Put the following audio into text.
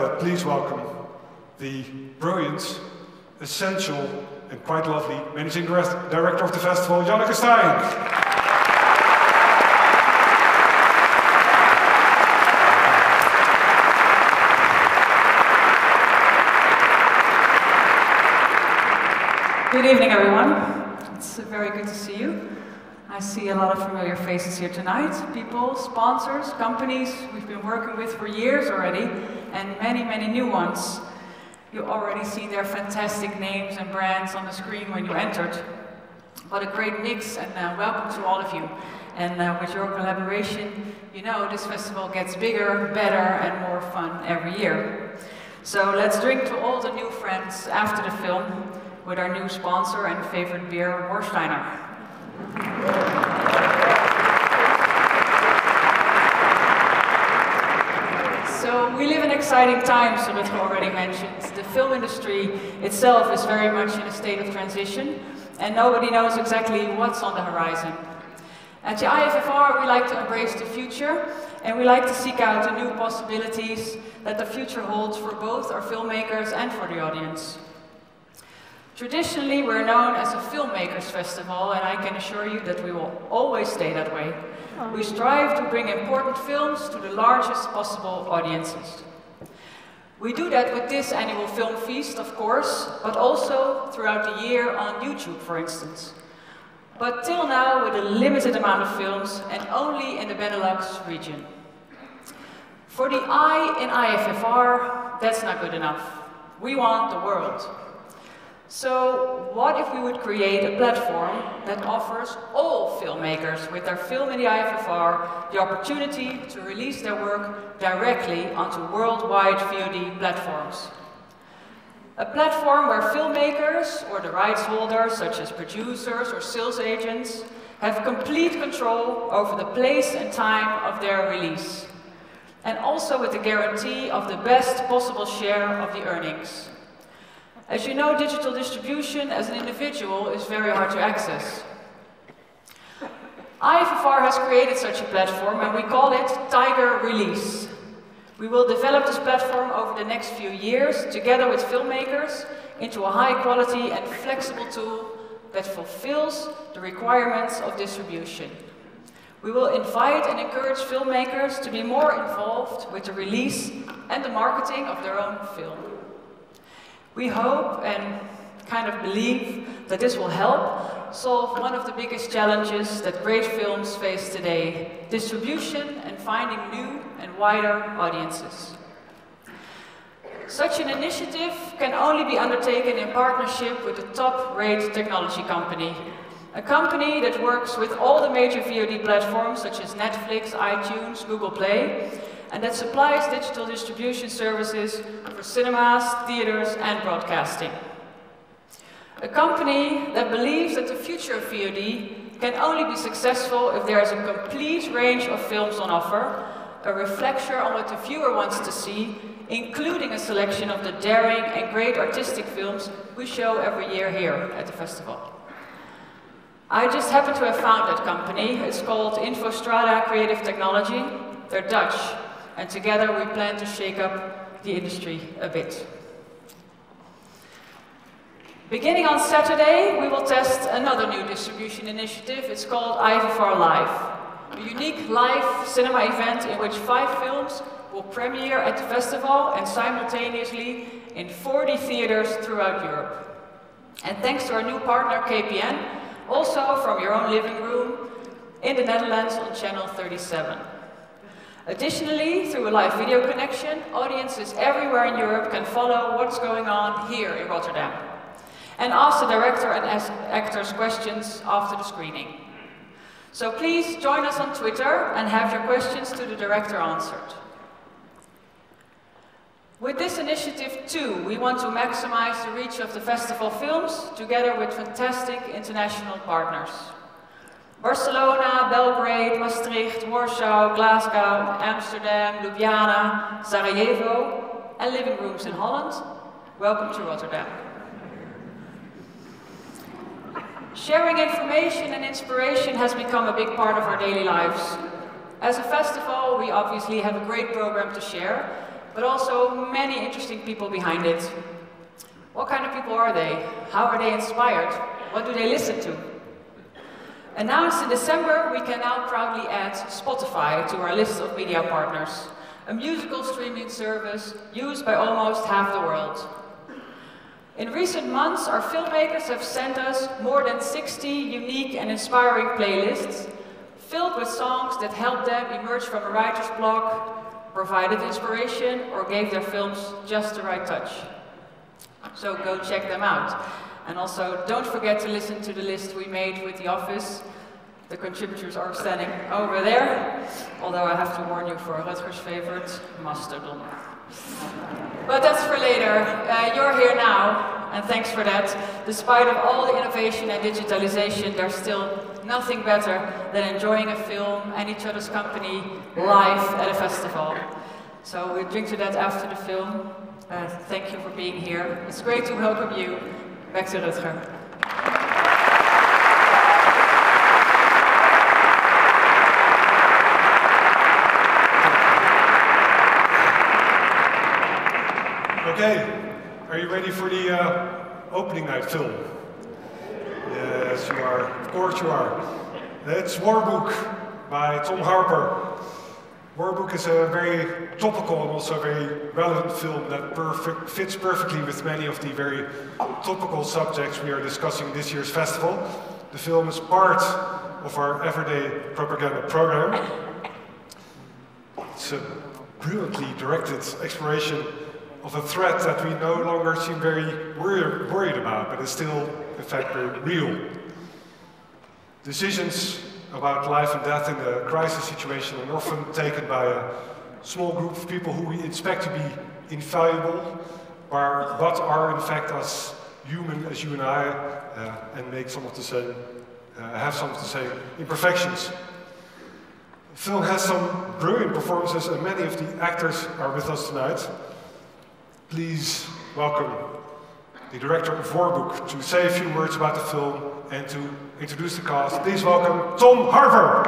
Please welcome the brilliant, essential, and quite lovely Managing Director of the festival, Janneke Staarink. Good evening, everyone. It's very good to see you. I see a lot of familiar faces here tonight. People, sponsors, companies we've been working with for years already, and many, many new ones. You already see their fantastic names and brands on the screen when you entered. What a great mix, and welcome to all of you. And with your collaboration, you know this festival gets bigger, better, and more fun every year. So let's drink to all the new friends after the film with our new sponsor and favorite beer, Warsteiner. So we live in exciting times, as already mentioned. The film industry itself is very much in a state of transition, and nobody knows exactly what's on the horizon. At the IFFR, we like to embrace the future, and we like to seek out the new possibilities that the future holds for both our filmmakers and for the audience. Traditionally, we're known as a filmmakers festival, and I can assure you that we will always stay that way. We strive to bring important films to the largest possible audiences. We do that with this annual film feast, of course, but also throughout the year on YouTube, for instance. But till now, with a limited amount of films, and only in the Benelux region. For the I in IFFR, that's not good enough. We want the world. So what if we would create a platform that offers all filmmakers with their film in the IFFR the opportunity to release their work directly onto worldwide VOD platforms? A platform where filmmakers or the rights holders, such as producers or sales agents, have complete control over the place and time of their release, and also with the guarantee of the best possible share of the earnings. As you know, digital distribution as an individual is very hard to access. IFFR has created such a platform, and we call it Tiger Release. We will develop this platform over the next few years, together with filmmakers, into a high-quality and flexible tool that fulfills the requirements of distribution. We will invite and encourage filmmakers to be more involved with the release and the marketing of their own film. We hope and kind of believe that this will help solve one of the biggest challenges that great films face today: distribution and finding new and wider audiences. Such an initiative can only be undertaken in partnership with a top-rate technology company. A company that works with all the major VOD platforms such as Netflix, iTunes, Google Play, and that supplies digital distribution services for cinemas, theaters, and broadcasting. A company that believes that the future of VOD can only be successful if there is a complete range of films on offer, a reflection on what the viewer wants to see, including a selection of the daring and great artistic films we show every year here at the festival. I just happen to have found that company. It's called Infostrada Creative Technology. They're Dutch. And together we plan to shake up the industry a bit. Beginning on Saturday, we will test another new distribution initiative. It's called IFFR Live, a unique live cinema event in which 5 films will premiere at the festival and simultaneously in 40 theaters throughout Europe. And thanks to our new partner KPN, also from your own living room in the Netherlands on channel 37. Additionally, through a live video connection, audiences everywhere in Europe can follow what's going on here in Rotterdam and ask the director and actors questions after the screening. So please join us on Twitter and have your questions to the director answered. With this initiative too, we want to maximize the reach of the festival films together with fantastic international partners. Barcelona, Belgrade, Maastricht, Warsaw, Glasgow, Amsterdam, Ljubljana, Sarajevo, and living rooms in Holland. Welcome to Rotterdam. Sharing information and inspiration has become a big part of our daily lives. As a festival, we obviously have a great program to share, but also many interesting people behind it. What kind of people are they? How are they inspired? What do they listen to? Announced in December, we can now proudly add Spotify to our list of media partners, a musical streaming service used by almost half the world. In recent months, our filmmakers have sent us more than 60 unique and inspiring playlists, filled with songs that helped them emerge from a writer's block, provided inspiration, or gave their films just the right touch. So go check them out. And also, don't forget to listen to the list we made with the office. The contributors are standing over there, although I have to warn you for Rutger's favorite, Mastodon. But that's for later. You're here now, and thanks for that. Despite of all the innovation and digitalization, there's still nothing better than enjoying a film and each other's company live at a festival. So we'll drink to that after the film. Thank you for being here. It's great to welcome you. Back to Rutger. Okay, are you ready for the opening night film? Yes, you are. Of course you are. It's War Book by Tom Harper. War Book is a very topical and also very relevant film that fits perfectly with many of the very topical subjects we are discussing this year's festival. The film is part of our everyday propaganda program. It's a brilliantly directed exploration of a threat that we no longer seem very worried about, but is still, in fact, very real. Decisions about life and death in a crisis situation are often taken by a small group of people who we expect to be infallible, but are in fact as human as you and I, and make some of the same, have some of the same imperfections. The film has some brilliant performances, and many of the actors are with us tonight. Please welcome the director of War Book to say a few words about the film and to introduce the cast. Please welcome Tom Harper.